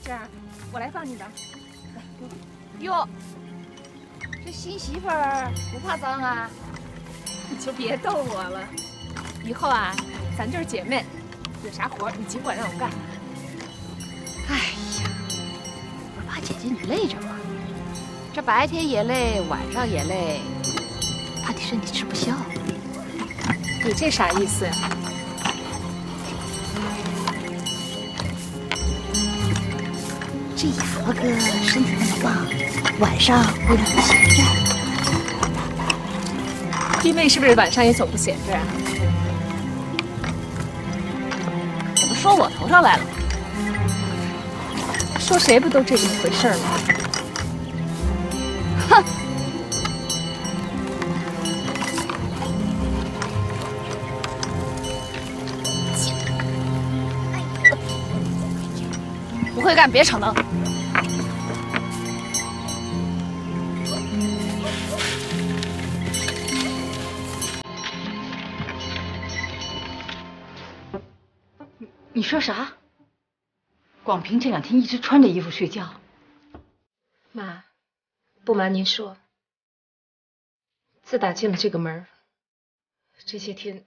这样，我来放你的。来，哟，这新媳妇儿不怕脏啊？你就别逗我了。以后啊，咱就是姐妹，有啥活你尽管让我干。哎呀，我说八姐姐，你累着吗？这白天也累，晚上也累，怕你身体吃不消。你这啥意思呀？这哑巴哥身体那么棒，晚上会让你闲着。弟妹是不是晚上也总不闲着啊？怎么说我头上来了？说谁不都这么回事吗？哼！不会干别逞能。你说啥？广平这2天一直穿着衣服睡觉。妈，不瞒您说，自打进了这个门，这些天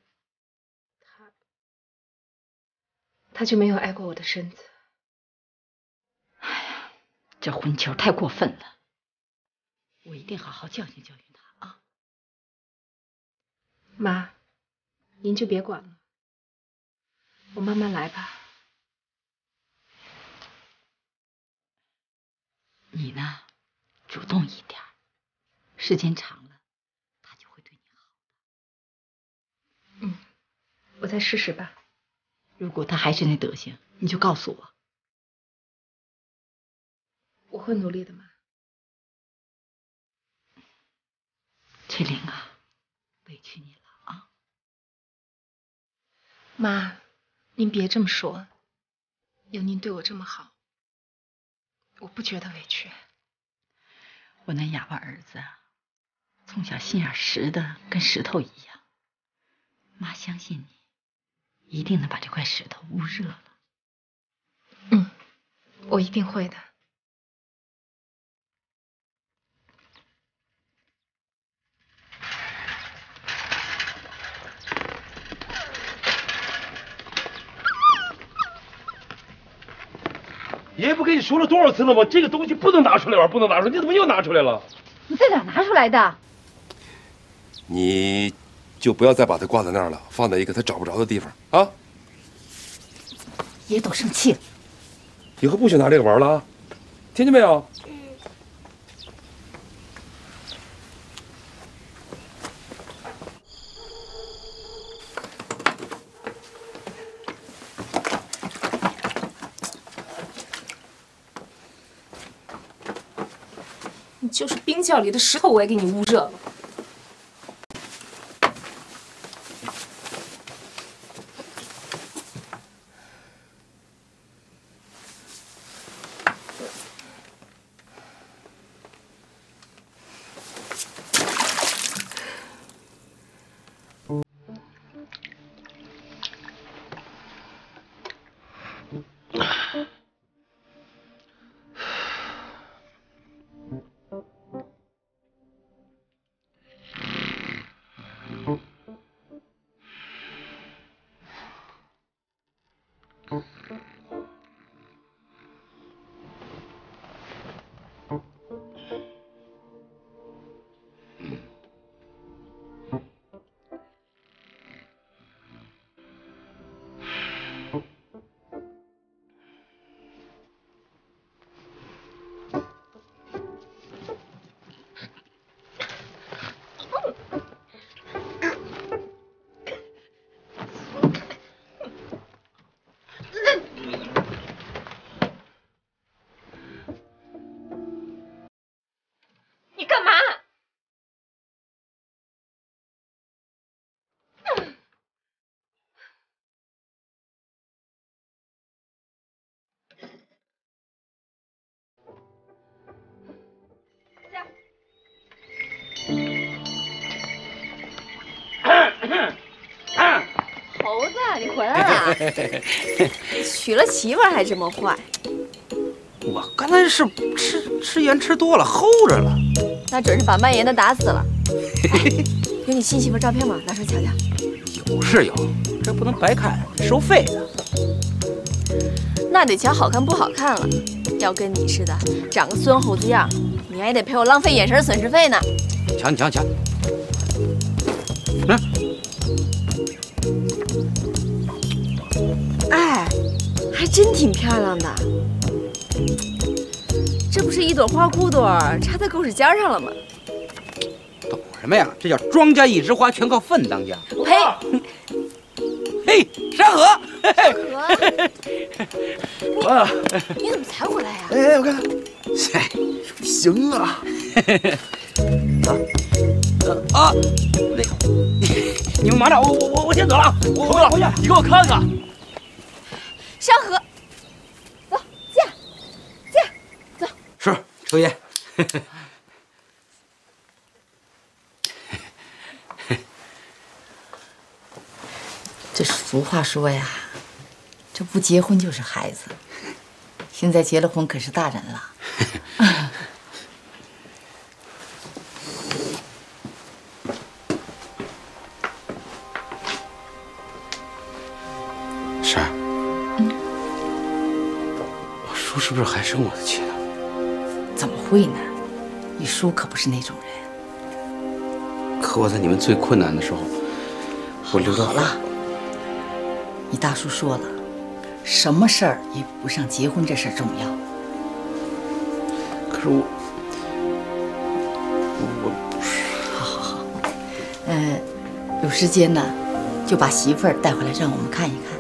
他就没有挨过我的身子。哎呀，这混球太过分了，我一定好好教训教训他啊！妈，您就别管了，我慢慢来吧。你呢，主动一点，时间长了，他就会对你好的。嗯，我再试试吧。如果他还是那德行，你就告诉我。我会努力的，妈。翠玲啊，委屈你了啊！妈，您别这么说，有您对我这么好，我不觉得委屈。我那哑巴儿子从小心眼实的跟石头一样，妈相信你一定能把这块石头焐热了。嗯，我一定会的。爷爷不跟你说了多少次了吗？这个东西不能拿出来玩，不能拿出来，你怎么又拿出来了？你在哪拿出来的？你就不要再把它挂在那儿了，放在一个他找不着的地方啊！爷都生气了，以后不许拿这个玩了啊！听见没有？你就是冰窖里的石头，我也给你焐热了。你干嘛？猴子，你回来了？娶了媳妇儿还这么坏？我刚才是吃盐吃多了，齁着了。那准是把蔓延的打死了。有你新媳妇照片吗？拿出来瞧瞧。有是有，这不能白看，收费的。那得瞧好看不好看了。要跟你似的，长个孙猴子样，你还得赔我浪费眼神损失费呢。瞧你瞧你瞧，嗯。哎，还真挺漂亮的。这不是一朵花骨朵插在狗屎尖上了吗？懂什么呀？这叫庄稼一枝花，全靠粪当家。呸！嘿，山河，山河，你怎么才回来呀？哎，我看看，哎，行啊。你们忙着，我先走了。猴子，你给我看看。山河，走，驾，走。是，抽烟。这俗话说呀，这不结婚就是孩子，现在结了婚可是大人了。婶儿，我叔是不是还生我的气呢？怎么会呢？你叔可不是那种人。可我在你们最困难的时候，我留到好了。你大叔说了，什么事儿也比不上结婚这事儿重要。可是我不是。好，有时间呢，就把媳妇儿带回来让我们看一看。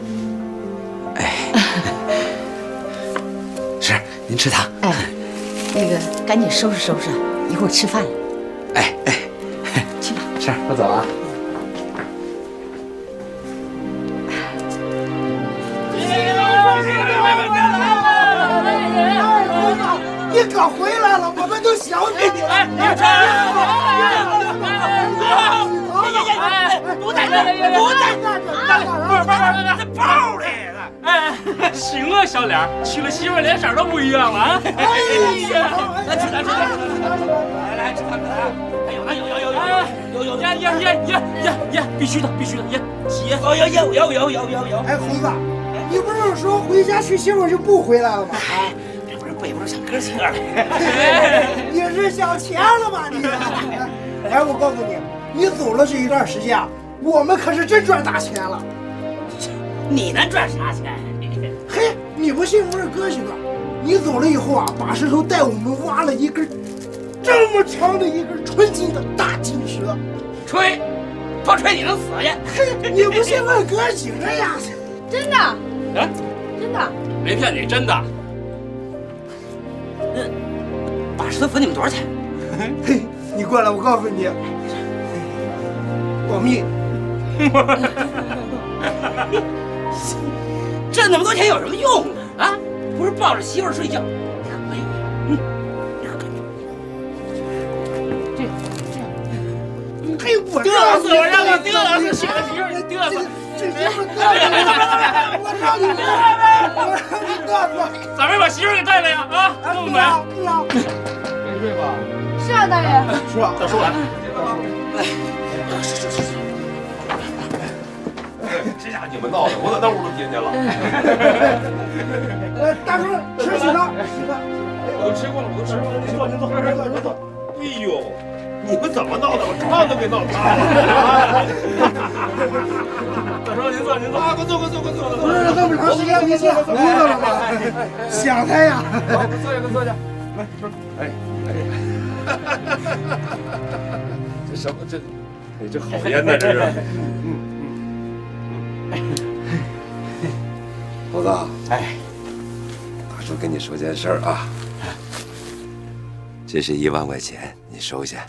哎，是您吃糖。哎，那个赶紧收拾收拾，一会儿吃饭了。哎，去吧。是，我走了。你可回来了，我们都想你了。不在这，这包里呢。哎，行啊，小脸，娶了媳妇脸色都不一样了啊！哎呀，来吃糖，来吃糖，哎有，烟，必须的，烟，洗烟。有。哎，猴子，你不是说回家娶媳妇就不回来了吗？哎，这不是背不住想哥几个了？你是想钱了吧你？哎，我告诉你，你走了这一段时间啊，我们可是真赚大钱了。你能赚啥钱？嘿，你不信我是哥几个，你走了以后啊，把石头带我们挖了一根这么长的一根纯金的大金蛇。吹，不吹你能死去？嘿，你不信问哥几个呀？真的？啊，真的？没骗你，真的。把石头分你们多少钱？嘿，你过来，我告诉你，保密。挣那么多钱有什么用啊？啊，不是抱着媳妇儿睡觉，你可没有。你可赶紧。嘿，我嘚瑟，我让你嘚瑟，娶了媳妇你嘚瑟。这媳妇嘚瑟，我让你嘚瑟，我让你嘚瑟。咋没把媳妇给带来呀？啊，弄没？不了。没睡吧？是啊，大人。是啊，再说完。这家伙你们闹的，我在那屋都听见了。大叔吃几个？我都吃过了，您坐。哎呦，你们怎么闹的？我唱都给闹塌了。大叔，您坐。啊，快坐。不是这么长时间没见，饿了吗？想他呀。好，坐下。来，说。哎。这什么？这好烟呢，这是。猴子，哎，大叔跟你说件事儿啊，这是1万块钱，你收下。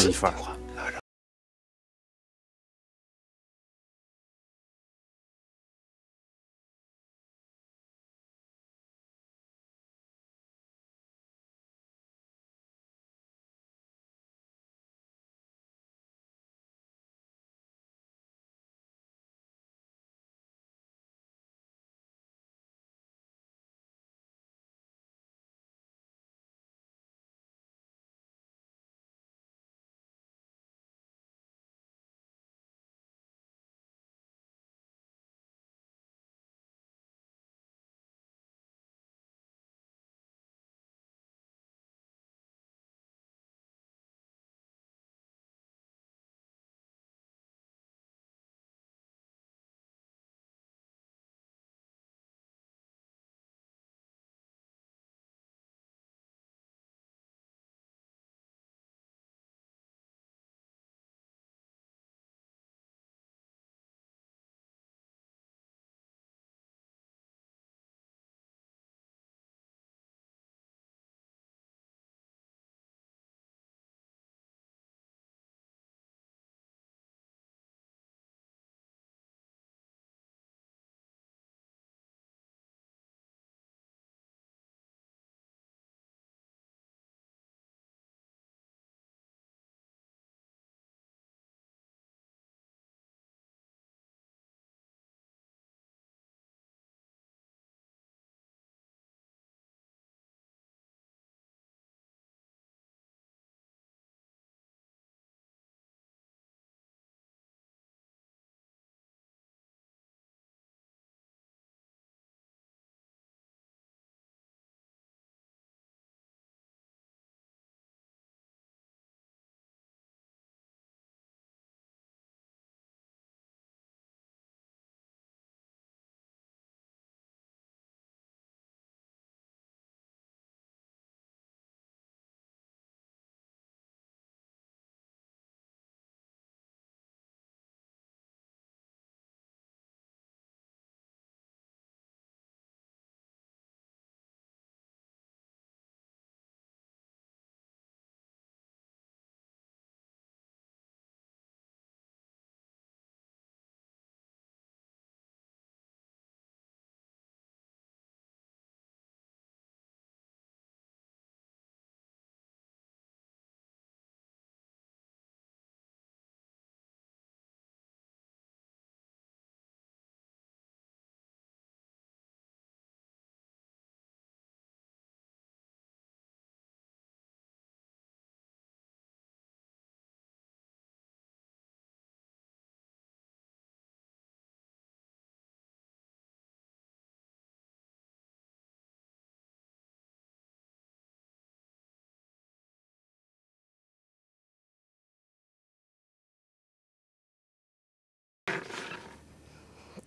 媳妇儿。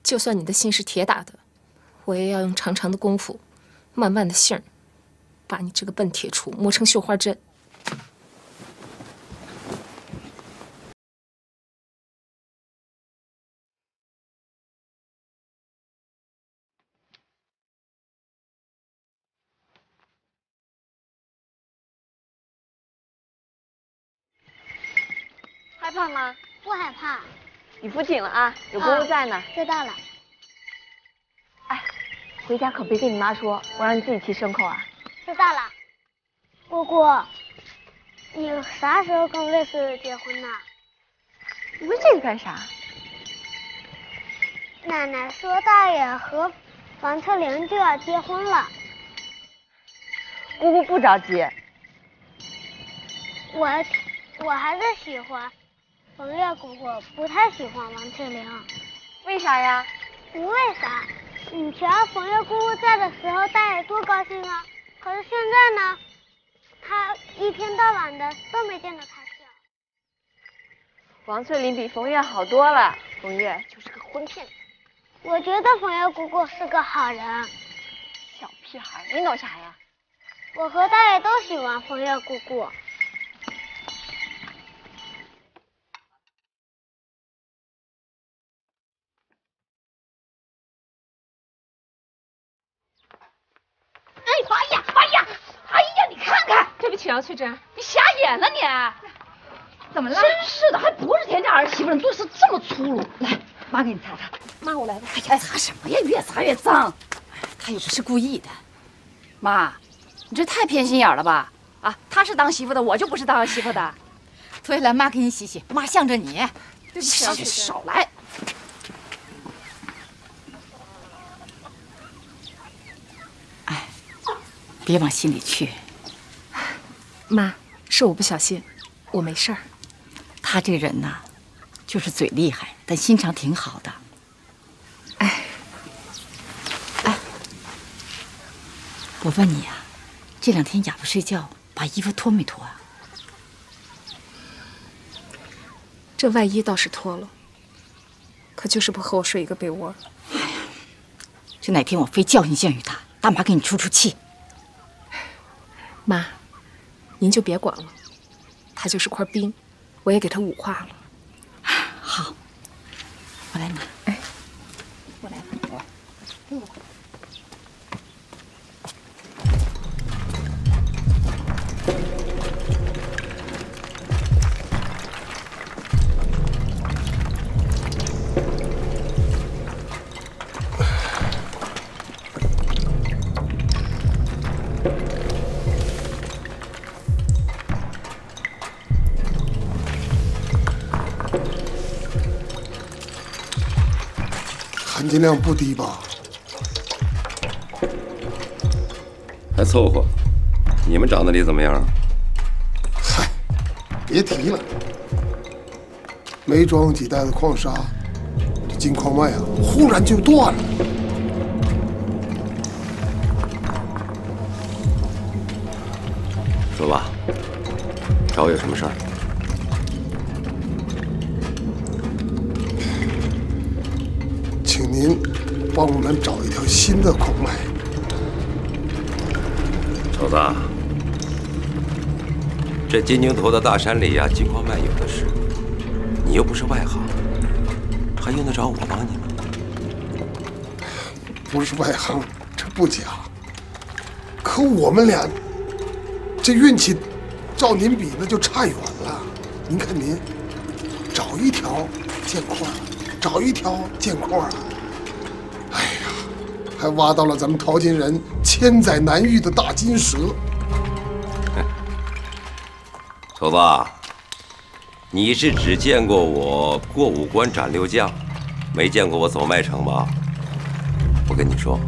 就算你的心是铁打的，我也要用长长的功夫，慢慢的性儿，把你这个笨铁杵磨成绣花针。害怕吗？不害怕。你扶紧了啊，有姑姑在呢。知道了。哎，回家可别跟你妈说，我让你自己骑牲口啊。知道了。姑姑，你啥时候跟卫斯结婚呢？你问这个干啥？奶奶说大爷和王策林就要结婚了。姑姑不着急。我还是喜欢冯月姑姑，不太喜欢王策林。为啥呀？不为啥。你瞧冯月姑姑在的时候，大爷多高兴啊！可是现在呢，他一天到晚的都没见到他笑。王翠林比冯月好多了，冯月就是个混骗。我觉得冯月姑姑是个好人。小屁孩，你懂啥呀？我和大爷都喜欢冯月姑姑。哎呀，你看看，对不起啊，翠珍，你瞎眼了你。怎么了？真是的，还不是天家儿媳妇，做事这么粗鲁。来，妈给你擦擦。妈，我来吧。哎呀，擦什么呀？越擦越脏。他又不是故意的。妈，你这太偏心眼了吧？啊，他是当媳妇的，我就不是当媳妇的。对了，妈给你洗洗，妈向着你。对不起啊，少来。哎，别往心里去。妈，是我不小心，我没事儿。他这人呐，就是嘴厉害，但心肠挺好的。哎，我问你呀，这2天哑巴睡觉，把衣服脱没脱啊？这外衣倒是脱了，可就是不和我睡一个被窝。哎呀，就哪天我非教训他，大妈给你出气。妈，您就别管了，他就是块冰，我也给他5化了。好，我来拿。哎，我来拿。含金量不低吧？还凑合。你们长得里怎么样？嗨，别提了，没装几袋子矿砂，这金矿脉啊，忽然就断了。说吧，找我有什么事儿？请您帮我们找一条新的矿脉。瞅子，这金牛头的大山里呀，金矿脉有的是，你又不是外行，还用得着我帮你吗？不是外行，这不假。可我们俩这运气，照您比那就差远了。您看您，找一条见矿，找一条见矿。哎呀，还挖到了咱们淘金人千载难遇的大金蛇。瞅子，你是只见过我过5关斩6将，没见过我走麦城吧？我跟你说，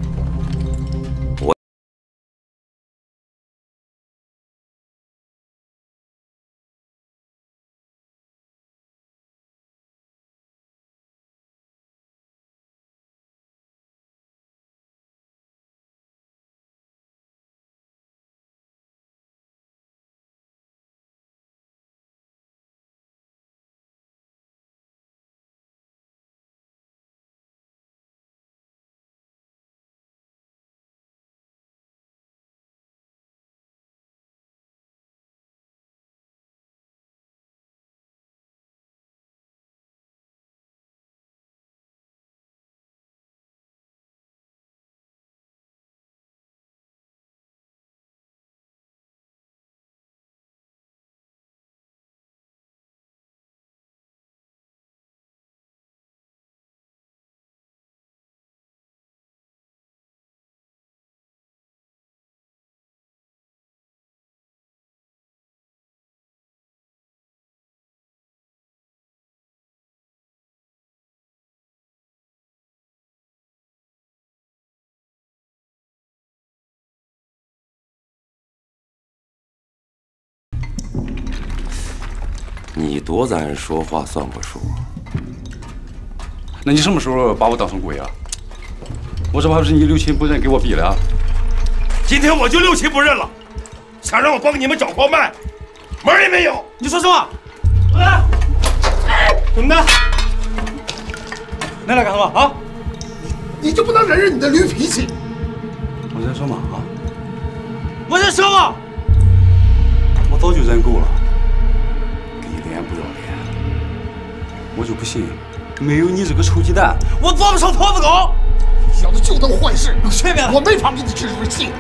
你多咱说话算个数。那你什么时候把我当成鬼啊？我这还不是你六亲不认给我逼的啊！今天我就六亲不认了，想让我帮你们找矿脉，门儿也没有！你说什么？来，怎么的？来干什么啊？你就不能忍忍你的驴脾气？我忍什么啊？我忍什么？我早就忍够了。给脸不要脸，我就不信没有你这个臭鸡蛋，我做不成矬子糕。小子就当坏事，随便了，我没法给你治出气。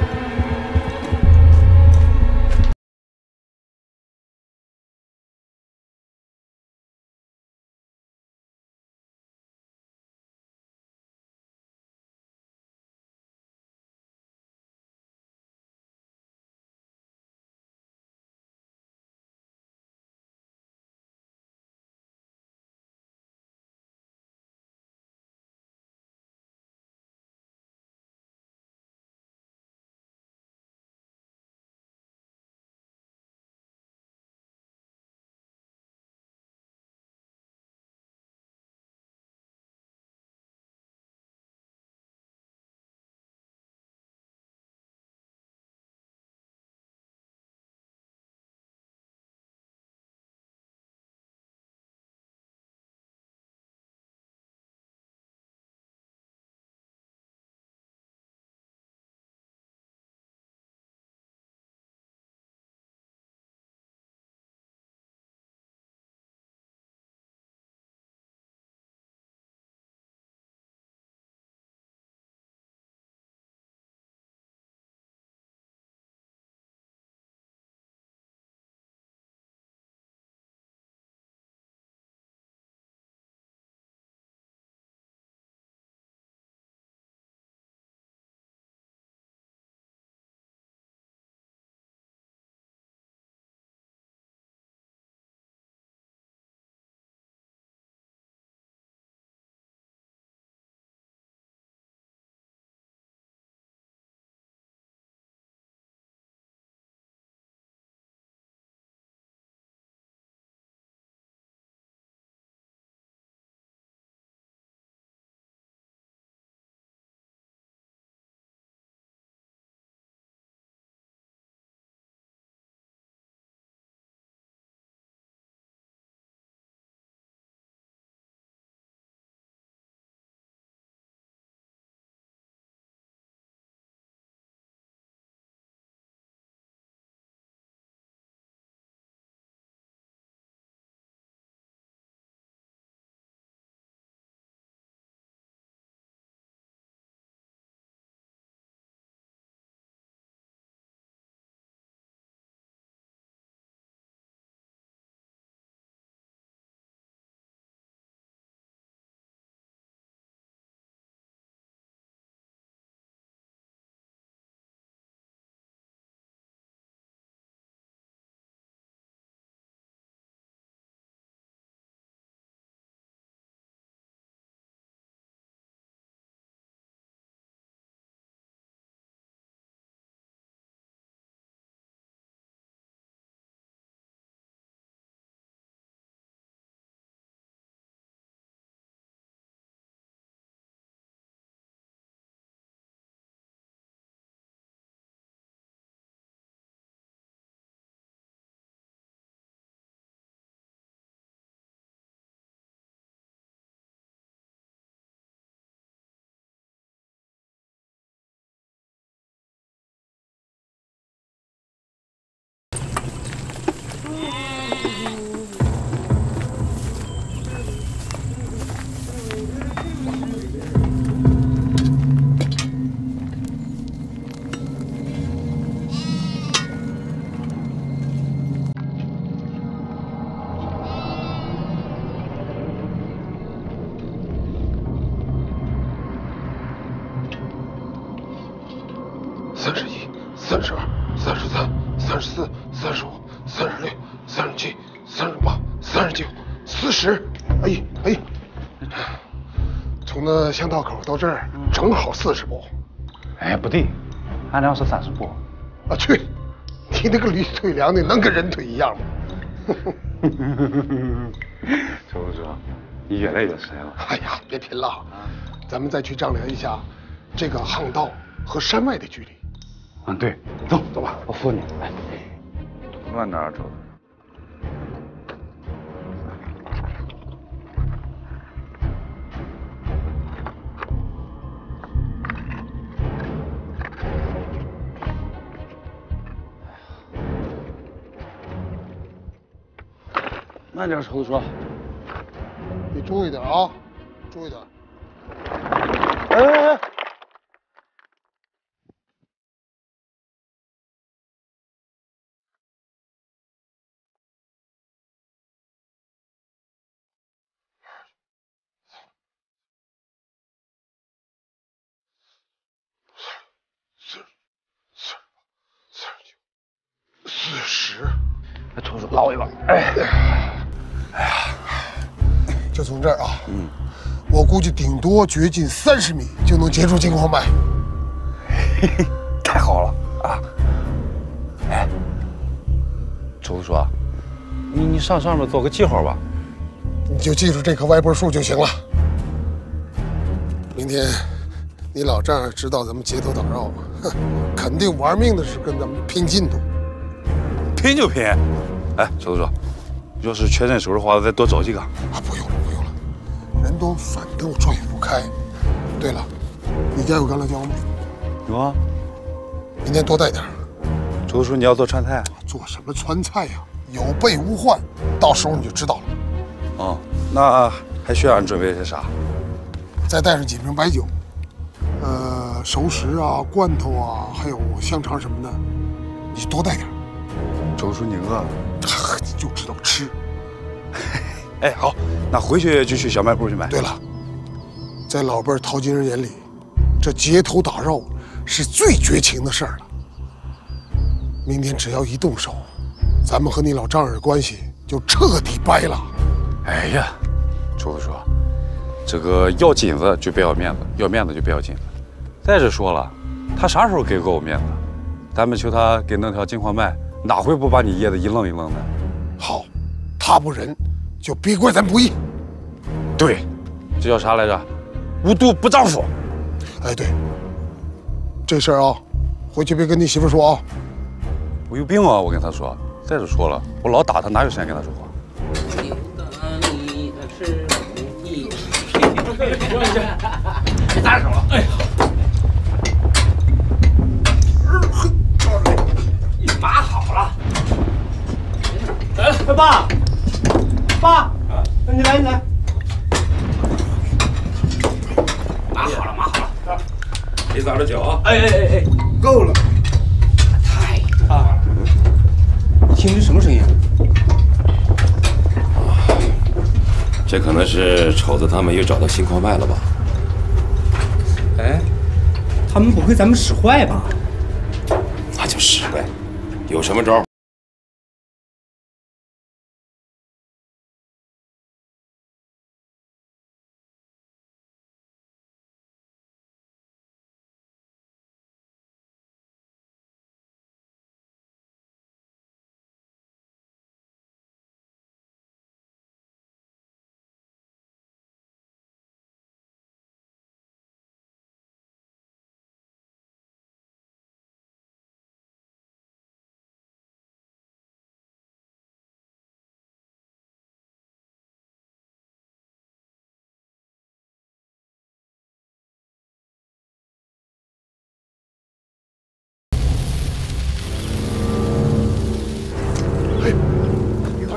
31、32、33、34、35、36、37、38、39、40。哎，从那巷道口到这儿正好40步。哎，不对，俺俩是30步。啊，去！你那个驴腿量的能跟人腿一样吗？周叔，你越来越神了。哎呀，别贫了，咱们再去丈量一下这个巷道和山外的距离。嗯，对，走吧，我扶你。来，慢点，周叔。慢点，抽叔。你注意点啊，注意点。哎！40，抽叔捞一把。哎呀，就从这儿啊，我估计顶多掘进30米就能截住金矿脉。嘿嘿，太好了啊！哎，周叔，你上面做个记号吧。你就记住这棵歪脖树就行了。明天你老丈人知道咱们街头打绕，哼，肯定玩命的是跟咱们拼进度。拼就拼。哎，周叔，要是确认手的话，再多找几个。啊，不用了，人多反正转不开。对了，你家有干辣椒吗？有啊。明天多带点。周叔，你要做川菜？做什么川菜呀？有备无患，到时候你就知道了。哦，那还需要俺准备些啥？再带上几瓶白酒，熟食啊、罐头啊，还有香肠什么的，你多带点。周叔，你饿了？你就知道吃。哎，好，那回去就去小卖部去买。对了，在老辈淘金人眼里，这街头打绕是最绝情的事儿了。明天只要一动手，咱们和你老丈人的关系就彻底掰了。哎呀，周叔，这个要金子就别要面子，要面子就别要金子。再者说了，他啥时候给过我面子？咱们求他给弄条金矿脉，哪回不把你噎得一愣一愣的？好，他不仁，就别怪咱不义。对，这叫啥来着？无毒不丈夫。哎，对，这事儿啊，回去别跟你媳妇说啊。我有病啊！我跟他说。再者说了，我老打他，哪有时间跟他说话？别打手了！哎呀，码好了。来了，爸，爸，你来。码好了，码好了。你咋的酒啊？哎，够了。太多了。你听这什么声音？这可能是瞅子他们又找到新矿脉了吧？哎，他们不会咱们使坏吧？那就使呗，有什么招？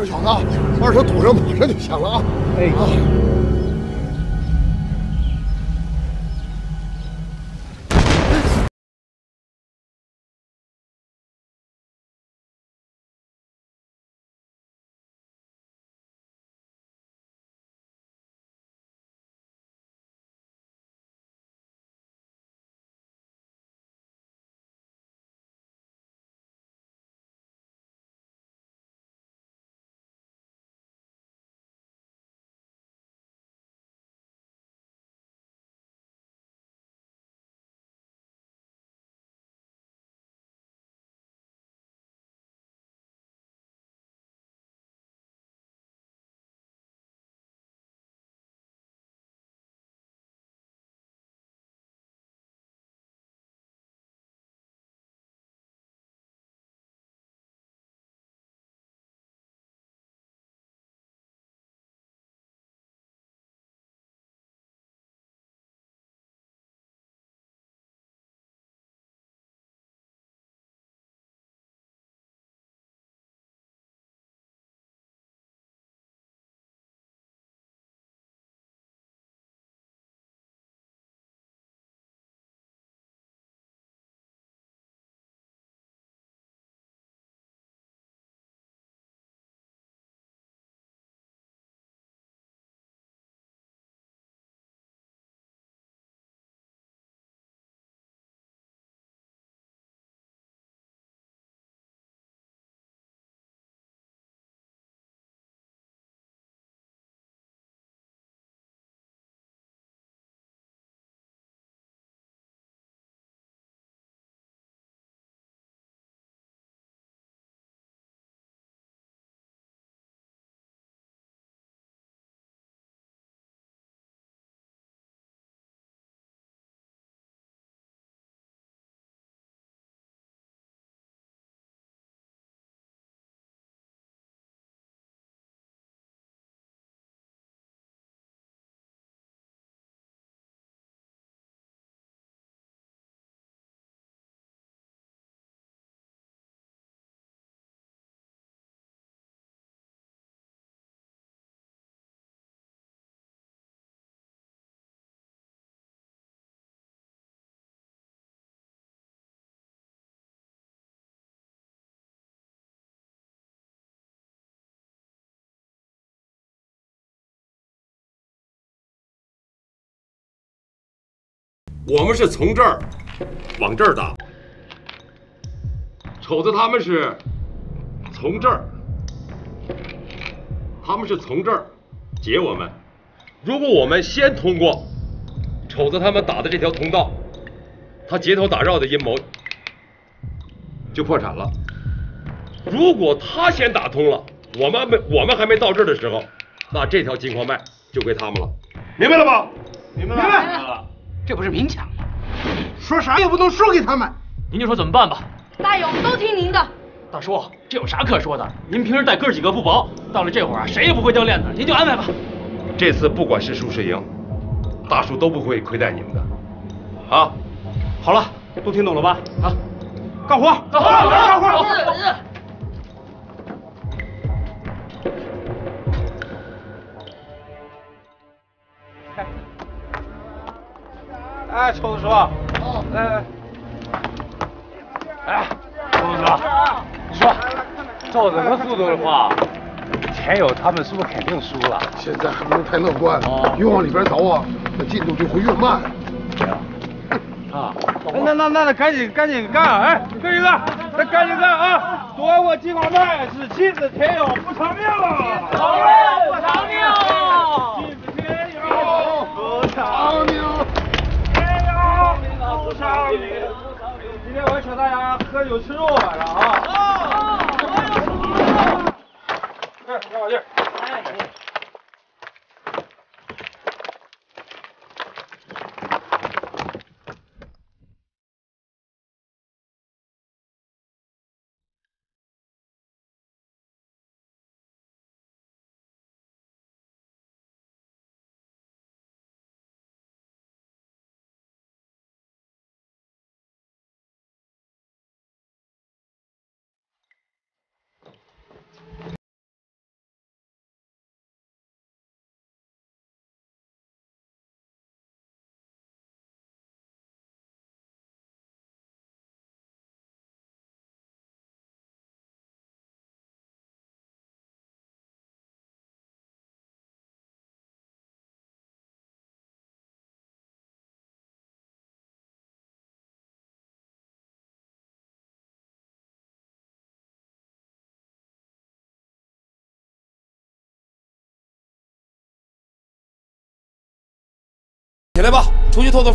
小子，二手堵上，马上就响了啊！哎啊！我们是从这儿往这儿打，瞅着他们是从这儿，他们是从这儿截我们。如果我们先通过，瞅着他们打的这条通道，他截头打绕的阴谋就破产了。如果他先打通了，我们还没到这儿的时候，那这条金矿脉就归他们了，明白了吧？明白了。这不是明抢吗？说啥也不能输给他们。您就说怎么办吧。大勇都听您的。大叔，这有啥可说的？您平时待哥几个不薄，到了这会儿啊，谁也不会掉链子，您就安排吧。这次不管是输是赢，大叔都不会亏待你们的。啊，好了，都听懂了吧？啊，干活！干活！干活！哎，臭子叔，来，哎，臭子叔，你说，照这个速度的话，前友他们是不是肯定输了？现在还不能太乐观，越往里边走啊，那进度就会越慢。啊，那赶紧干！哎，哥几个，咱赶紧干啊！夺我金矿脉，是妻子前友不偿命！好嘞，不偿命！妻子前友不偿命！前友不偿命！今天我请大家喝酒吃肉晚上啊！哎，让我劲儿！起来吧，出去透透。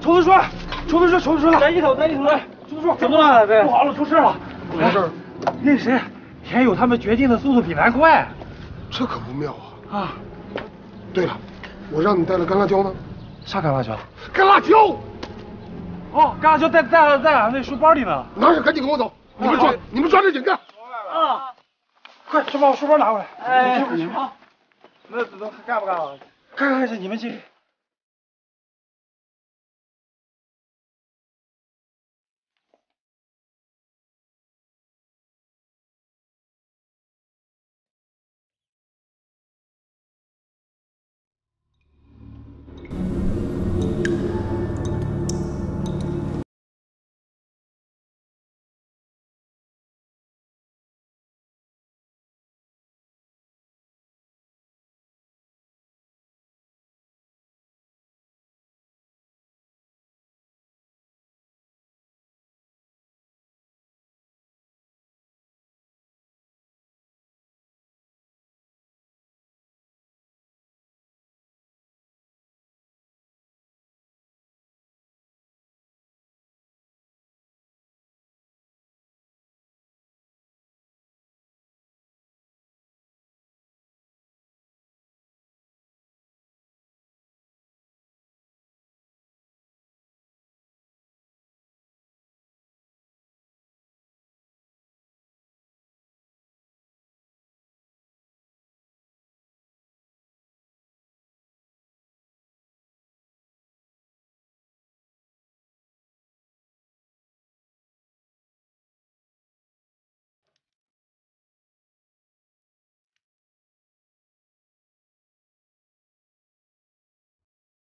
抽子说了，在里头，抽子说怎么了？不好了，出事了！怎么回事？那谁，天佑他们决定的速度比咱快，这可不妙啊！啊，对了，我让你带了干辣椒呢。啥干辣椒？干辣椒！哦，干辣椒在俺那书包里呢。拿着，赶紧跟我走！你们抓这紧干！啊！快，把我书包拿过来。哎，好。那干不干了？干，你们进去。